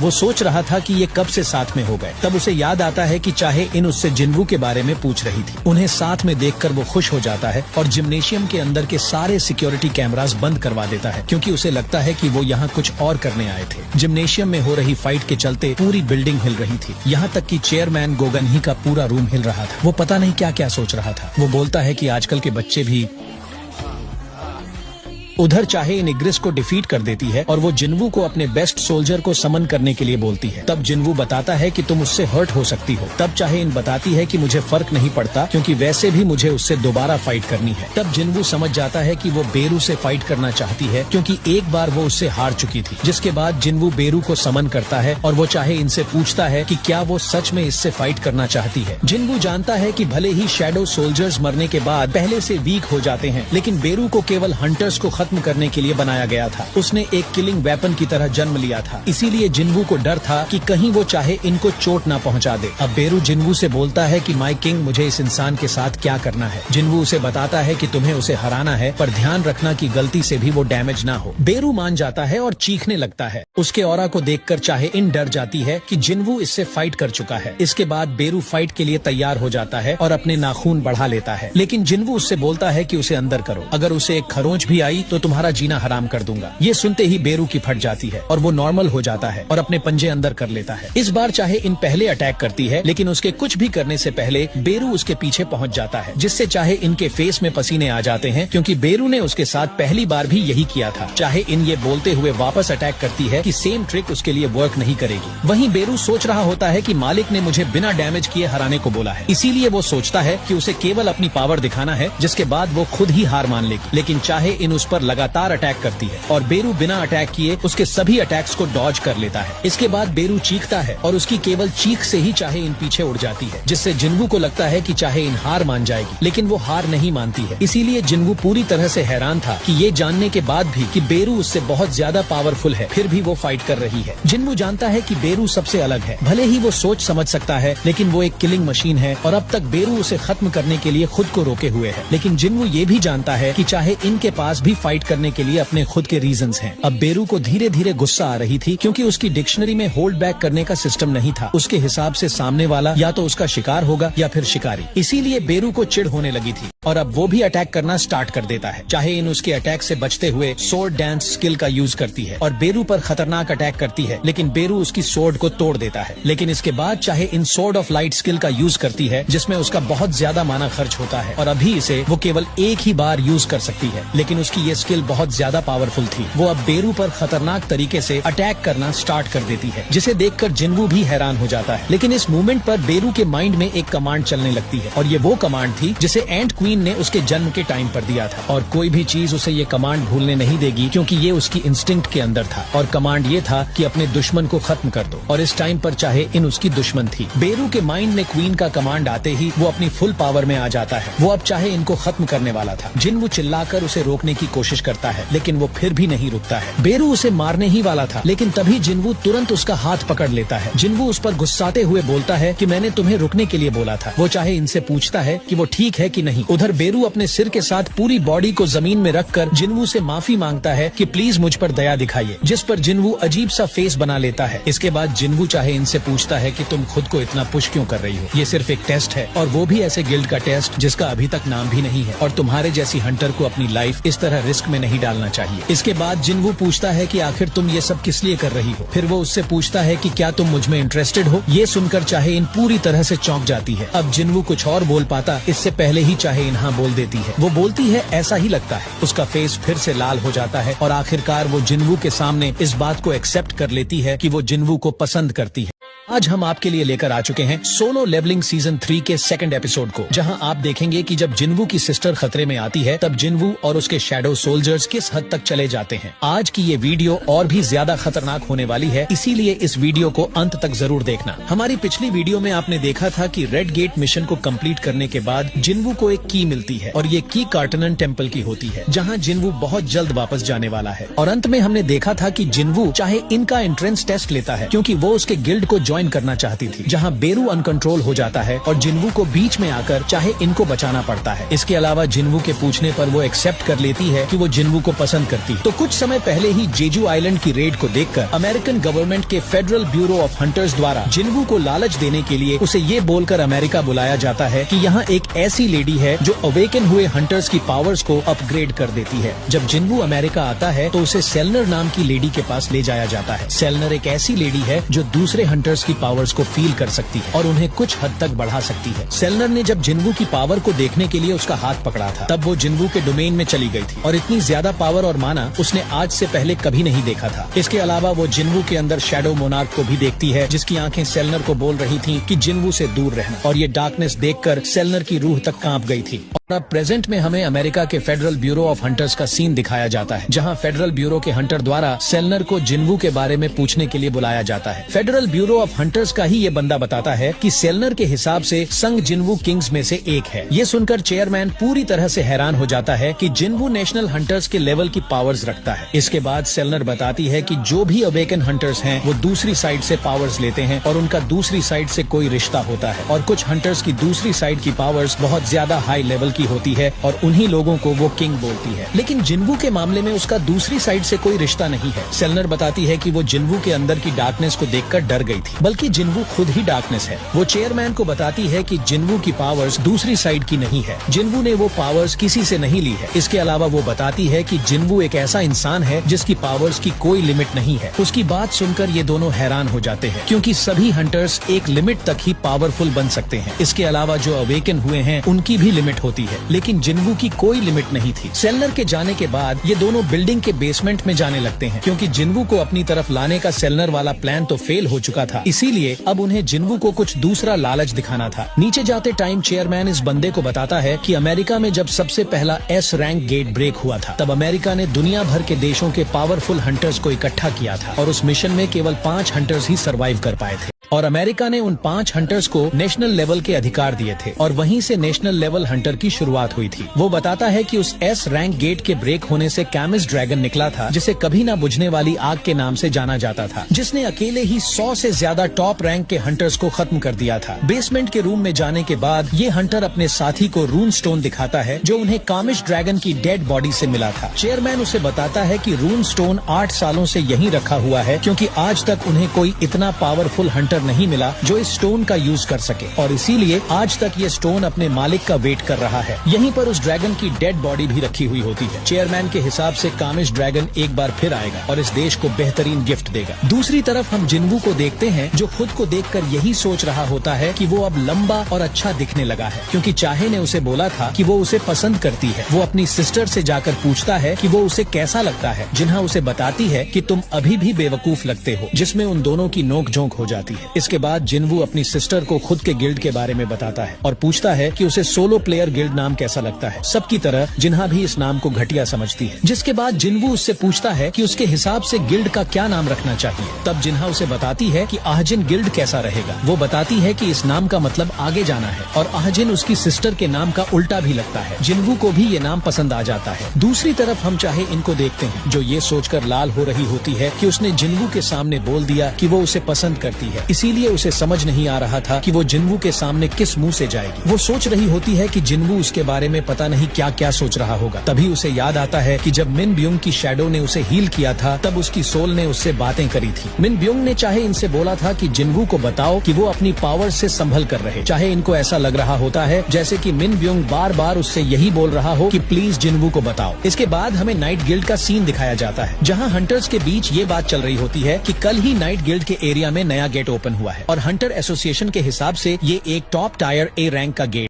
वो सोच रहा था कि ये कब से साथ में हो गए। तब उसे याद आता है कि चाहे इन उससे जिन्वू के बारे में पूछ रही थी। उन्हें साथ में देखकर वो खुश हो जाता है और जिम्नेशियम के अंदर के सारे सिक्योरिटी कैमरास बंद करवा देता है, क्योंकि उसे लगता है कि वो यहाँ कुछ और करने आए थे। जिम्नेशियम में हो रही फाइट के चलते पूरी बिल्डिंग हिल रही थी, यहाँ तक कि चेयरमैन गोगन ही का पूरा रूम हिल रहा था। वो पता नहीं क्या क्या सोच रहा था। वो बोलता है कि आजकल के बच्चे भी उधर चाहे इन इग्रिस को डिफीट कर देती है और वो जिन्वू को अपने बेस्ट सोल्जर को समन करने के लिए बोलती है। तब जिन्वू बताता है कि तुम उससे हर्ट हो सकती हो। तब चाहे इन बताती है कि मुझे फर्क नहीं पड़ता, क्योंकि वैसे भी मुझे उससे दोबारा फाइट करनी है। तब जिन्वू समझ जाता है कि वो बेरू से फाइट करना चाहती है, क्योंकि एक बार वो उससे हार चुकी थी। जिसके बाद जिन्वू बेरू को समन करता है और वो चाहे इनसे पूछता है कि क्या वो सच में इससे फाइट करना चाहती है। जिन्वू जानता है कि भले ही शैडो सोल्जर्स मरने के बाद पहले से वीक हो जाते हैं, लेकिन बेरू को केवल हंटर्स को खत्म करने के लिए बनाया गया था। उसने एक किलिंग वेपन की तरह जन्म लिया था, इसीलिए जिन्वू को डर था कि कहीं वो चाहे इनको चोट ना पहुंचा दे। अब बेरू जिन्वू से बोलता है कि माय किंग, मुझे इस इंसान के साथ क्या करना है। जिन्वू उसे बताता है कि तुम्हें उसे हराना है, पर ध्यान रखना कि गलती से भी वो डैमेज ना हो। बेरू मान जाता है और चीखने लगता है। उसके ऑरा को देखकर चाहे इन डर जाती है कि जिन्वू इससे फाइट कर चुका है। इसके बाद बेरू फाइट के लिए तैयार हो जाता है और अपने नाखून बढ़ा लेता है, लेकिन जिन्वू उससे बोलता है कि उसे अंदर करो, अगर उसे एक खरोंच भी आई तो तुम्हारा जीना हराम कर दूंगा। ये सुनते ही बेरू की फट जाती है और वो नॉर्मल हो जाता है और अपने पंजे अंदर कर लेता है। इस बार चाहे इन पहले अटैक करती है, लेकिन उसके कुछ भी करने से पहले बेरू उसके पीछे पहुंच जाता है, जिससे चाहे इनके फेस में पसीने आ जाते हैं, क्योंकि बेरू ने उसके साथ पहली बार भी यही किया था। चाहे इन ये बोलते हुए वापस अटैक करती है कि सेम ट्रिक उसके लिए वर्क नहीं करेगी। वहीं बेरू सोच रहा होता है कि मालिक ने मुझे बिना डैमेज किए हराने को बोला है, इसीलिए वो सोचता है कि उसे केवल अपनी पावर दिखाना है, जिसके बाद वो खुद ही हार मान लेगी। लेकिन चाहे इन उस पर लगातार अटैक करती है और बेरू बिना अटैक किए उसके सभी अटैक्स को डॉज कर लेता है। इसके बाद बेरू चीखता है और उसकी केवल चीख से ही चाहे इन पीछे उड़ जाती है, जिससे जिन्वू को लगता है कि चाहे इन हार मान जाएगी, लेकिन वो हार नहीं मानती है। इसीलिए जिन्वू पूरी तरह से हैरान था कि ये जानने के बाद भी कि बेरू उससे बहुत ज्यादा पावरफुल है, फिर भी वो फाइट कर रही है। जिन्वू जानता है कि बेरू सबसे अलग है। भले ही वो सोच समझ सकता है, लेकिन वो एक किलिंग मशीन है और अब तक बेरू उसे खत्म करने के लिए खुद को रोके हुए है। लेकिन जिन्वू ये भी जानता है कि चाहे इनके पास भी फाइट करने के लिए अपने खुद के रीजंस हैं। अब बेरू को धीरे धीरे गुस्सा आ रही थी, क्योंकि उसकी डिक्शनरी में होल्ड बैक करने का सिस्टम नहीं था। उसके हिसाब से सामने वाला या तो उसका शिकार होगा या फिर शिकारी। इसीलिए बेरू को चिढ़ होने लगी थी और अब वो भी अटैक करना स्टार्ट कर देता है। चाहे इन उसके अटैक से बचते हुए सोर्ड डांस स्किल का यूज करती है और बेरू पर खतरनाक अटैक करती है, लेकिन बेरू उसकी सोर्ड को तोड़ देता है। लेकिन इसके बाद चाहे इन सोर्ड ऑफ लाइट स्किल का यूज करती है, जिसमें उसका बहुत ज्यादा माना खर्च होता है और अभी इसे वो केवल एक ही बार यूज कर सकती है, लेकिन उसकी ये स्किल बहुत ज्यादा पावरफुल थी। वो अब बेरू पर खतरनाक तरीके से अटैक करना स्टार्ट कर देती है, जिसे देखकर जिन्वू भी हैरान हो जाता है। लेकिन इस मूवमेंट पर बेरू के माइंड में एक कमांड चलने लगती है और ये वो कमांड थी जिसे एंट क्वीन ने उसके जन्म के टाइम पर दिया था, और कोई भी चीज उसे ये कमांड भूलने नहीं देगी, क्योंकि ये उसकी इंस्टिंक्ट के अंदर था। और कमांड ये था कि अपने दुश्मन को खत्म कर दो, और इस टाइम पर चाहे इन उसकी दुश्मन थी। बेरू के माइंड में क्वीन का कमांड आते ही वो अपनी फुल पावर में आ जाता है। वो अब चाहे इनको खत्म करने वाला था। जिन्वू चिल्लाकर उसे रोकने की कोशिश करता है, लेकिन वो फिर भी नहीं रुकता है। बेरू उसे मारने ही वाला था, लेकिन तभी जिन्वू तुरंत उसका हाथ पकड़ लेता है। जिन्वू उस पर गुस्साते हुए बोलता है कि मैंने तुम्हें रुकने के लिए बोला था। वो चाहे इनसे पूछता है कि वो ठीक है कि नहीं। उधर बेरू अपने सिर के साथ पूरी बॉडी को जमीन में रखकर जिन्वू से माफी मांगता है कि प्लीज मुझ पर दया दिखाइए, जिस पर जिन्वू अजीब सा फेस बना लेता है। इसके बाद जिन्वू चाहे इनसे पूछता है कि तुम खुद को इतना पुश क्यों कर रही हो, ये सिर्फ एक टेस्ट है, और वो भी ऐसे गिल्ड का टेस्ट जिसका अभी तक नाम भी नहीं है, और तुम्हारे जैसी हंटर को अपनी लाइफ इस तरह रिस्क में नहीं डालना चाहिए। इसके बाद जिन्वू पूछता है कि आखिर तुम ये सब किस लिए कर रही हो। फिर वो उससे पूछता है कि क्या तुम मुझ में इंटरेस्टेड हो। ये सुनकर चाहे इन पूरी तरह से चौंक जाती है। अब जिन्वू कुछ और बोल पाता इससे पहले ही चाहे इन हाँ बोल देती है। वो बोलती है ऐसा ही लगता है। उसका फेस फिर से लाल हो जाता है और आखिरकार वो जिन्वू के सामने इस बात को एक्सेप्ट कर लेती है कि वो जिन्वू को पसंद करती है। आज हम आपके लिए लेकर आ चुके हैं सोलो लेवलिंग सीजन 3 के सेकंड एपिसोड को, जहां आप देखेंगे कि जब जिन्वू की सिस्टर खतरे में आती है तब जिन्वू और उसके शैडो सोल्जर्स किस हद तक चले जाते हैं। आज की ये वीडियो और भी ज्यादा खतरनाक होने वाली है, इसीलिए इस वीडियो को अंत तक जरूर देखना। हमारी पिछली वीडियो में आपने देखा था कि रेड गेट मिशन को कंप्लीट करने के बाद जिन्वू को एक की मिलती है और ये की कार्टनन टेम्पल की होती है, जहाँ जिन्वू बहुत जल्द वापस जाने वाला है। और अंत में हमने देखा था कि जिन्वू चाहे इनका एंट्रेंस टेस्ट लेता है, क्योंकि वो उसके गिल्ड को ज्वाइन करना चाहती थी, जहाँ बेरू अनकंट्रोल हो जाता है और जिन्वू को बीच में आकर चाहे इनको बचाना पड़ता है। इसके अलावा जिन्वू के पूछने पर वो एक्सेप्ट कर लेती है कि वो जिन्वू को पसंद करती है। तो कुछ समय पहले ही जेजू आइलैंड की रेड को देखकर अमेरिकन गवर्नमेंट के फेडरल ब्यूरो ऑफ हंटर्स द्वारा जिन्वू को लालच देने के लिए उसे ये बोलकर अमेरिका बुलाया जाता है कि यहाँ एक ऐसी लेडी है जो अवेकन हुए हंटर्स की पावर्स को अपग्रेड कर देती है। जब जिन्वू अमेरिका आता है तो उसे सेलनर नाम की लेडी के पास ले जाया जाता है। सेलनर एक ऐसी लेडी है जो दूसरे हंटर्स की पावर्स को फील कर सकती है और उन्हें कुछ हद तक बढ़ा सकती है। सेलनर ने जब जिन्वू की पावर को देखने के लिए उसका हाथ पकड़ा था, तब वो जिन्वू के डोमेन में चली गई थी और इतनी ज्यादा पावर और माना उसने आज से पहले कभी नहीं देखा था। इसके अलावा वो जिन्वू के अंदर शैडो मोनार्क को भी देखती है, जिसकी आंखें सेलनर को बोल रही थी कि जिन्वू से दूर रहना, और ये डार्कनेस देखकर सेलनर की रूह तक कांप गई थी। और अब प्रेजेंट में हमें अमेरिका के फेडरल ब्यूरो ऑफ हंटर्स का सीन दिखाया जाता है, जहां फेडरल ब्यूरो के हंटर द्वारा सेलनर को जिन्वू के बारे में पूछने के लिए बुलाया जाता है। फेडरल ब्यूरो ऑफ हंटर्स का ही ये बंदा बताता है कि सेलनर के हिसाब से संग जिन्वू किंग्स में से एक है। ये सुनकर चेयरमैन पूरी तरह से हैरान हो जाता है कि जिन्वू नेशनल हंटर्स के लेवल की पावर्स रखता है। इसके बाद सेलनर बताती है कि जो भी अवेकन हंटर्स हैं वो दूसरी साइड से पावर्स लेते हैं और उनका दूसरी साइड से कोई रिश्ता होता है, और कुछ हंटर्स की दूसरी साइड की पावर्स बहुत ज्यादा हाई लेवल की होती है और उन्हीं लोगों को वो किंग बोलती है। लेकिन जिन्वू के मामले में उसका दूसरी साइड से कोई रिश्ता नहीं है। सेलनर बताती है कि वो जिन्वू के अंदर की डार्कनेस को देखकर डर गई थी, बल्कि जिन्वू खुद ही डार्कनेस है। वो चेयरमैन को बताती है कि जिन्वू की पावर्स दूसरी साइड की नहीं है, जिन्वू ने वो पावर्स किसी से नहीं ली है। इसके अलावा वो बताती है कि जिन्वू एक ऐसा इंसान है जिसकी पावर्स की कोई लिमिट नहीं है। उसकी बात सुनकर ये दोनों हैरान हो जाते हैं, क्योंकि सभी हंटर्स एक लिमिट तक ही पावरफुल बन सकते हैं। इसके अलावा जो अवेकन हुए हैं उनकी भी लिमिट होती है, लेकिन जिन्वू की कोई लिमिट नहीं थी। सेलनर के जाने के बाद ये दोनों बिल्डिंग के बेसमेंट में जाने लगते हैं, क्योंकि जिन्वू को अपनी तरफ लाने का सेलनर वाला प्लान तो फेल हो चुका था। इसीलिए अब उन्हें जिन्वू को कुछ दूसरा लालच दिखाना था। नीचे जाते टाइम चेयरमैन इस बंदे को बताता है कि अमेरिका में जब सबसे पहला S रैंक गेट ब्रेक हुआ था, तब अमेरिका ने दुनिया भर के देशों के पावरफुल हंटर्स को इकट्ठा किया था, और उस मिशन में केवल 5 हंटर्स ही सरवाइव कर पाए थे। और अमेरिका ने उन 5 हंटर्स को नेशनल लेवल के अधिकार दिए थे, और वहीं से नेशनल लेवल हंटर की शुरुआत हुई थी। वो बताता है कि उस S रैंक गेट के ब्रेक होने से कैमिस ड्रैगन निकला था, जिसे कभी न बुझने वाली आग के नाम से जाना जाता था, जिसने अकेले ही 100 से ज्यादा टॉप रैंक के हंटर्स को खत्म कर दिया था। बेसमेंट के रूम में जाने के बाद ये हंटर अपने साथी को रून स्टोन दिखाता है, जो उन्हें कामिश ड्रैगन की डेड बॉडी से मिला था। चेयरमैन उसे बताता है कि रून स्टोन 8 सालों से यहीं रखा हुआ है, क्योंकि आज तक उन्हें कोई इतना पावरफुल हंटर नहीं मिला जो इस स्टोन का यूज कर सके, और इसीलिए आज तक ये स्टोन अपने मालिक का वेट कर रहा है। यहीं पर उस ड्रैगन की डेड बॉडी भी रखी हुई होती है। चेयरमैन के हिसाब से कामिश ड्रैगन एक बार फिर आएगा और इस देश को बेहतरीन गिफ्ट देगा। दूसरी तरफ हम जिन्वू को देखते हैं, जो खुद को देखकर यही सोच रहा होता है कि वो अब लंबा और अच्छा दिखने लगा है, क्योंकि चाहे ने उसे बोला था कि वो उसे पसंद करती है। वो अपनी सिस्टर से जाकर पूछता है कि वो उसे कैसा लगता है, जिन्हा उसे बताती है कि तुम अभी भी बेवकूफ लगते हो, जिसमें उन दोनों की नोक झोंक हो जाती है। इसके बाद जिन्वू अपनी सिस्टर को खुद के गिल्ड के बारे में बताता है और पूछता है कि उसे सोलो प्लेयर गिल्ड नाम कैसा लगता है। सबकी तरह जिन्हा भी इस नाम को घटिया समझती है। जिसके बाद जिन्वू उससे पूछता है कि उसके हिसाब से गिल्ड का क्या नाम रखना चाहिए। तब जिन्हा उसे बताती है कि आहजिन गिल्ड कैसा रहेगा। वो बताती है कि इस नाम का मतलब आगे जाना है, और आहजिन उसकी सिस्टर के नाम का उल्टा भी लगता है। जिन्वू को भी ये नाम पसंद आ जाता है। दूसरी तरफ हम चाहे इनको देखते हैं, जो ये सोचकर लाल हो रही होती है कि उसने जिन्वू के सामने बोल दिया कि वो उसे पसंद करती है, इसीलिए उसे समझ नहीं आ रहा था कि वो जिन्वू के सामने किस मुंह से जाएगी। वो सोच रही होती है कि जिन्वू उसके बारे में पता नहीं क्या क्या सोच रहा होगा। तभी उसे याद आता है कि जब मिन ब्योंग की शैडो ने उसे हील किया था, तब उसकी सोल ने उससे बातें करी थी। मिन ब्योंग ने चाहे इनसे बोला था कि जिन्वू को बताओ कि वो अपनी पावर से संभल कर रहे। चाहे इनको ऐसा लग रहा होता है जैसे कि मिन ब्योंग बार बार उससे यही बोल रहा हो कि प्लीज जिन्वू को बताओ। इसके बाद हमें नाइट गिल्ड का सीन दिखाया जाता है, जहाँ हंटर्स के बीच ये बात चल रही होती है कि कल ही नाइट गिल्ड के एरिया में नया गेट ओपन हुआ है, और हंटर एसोसिएशन के हिसाब से ये एक टॉप टायर A रैंक का गेट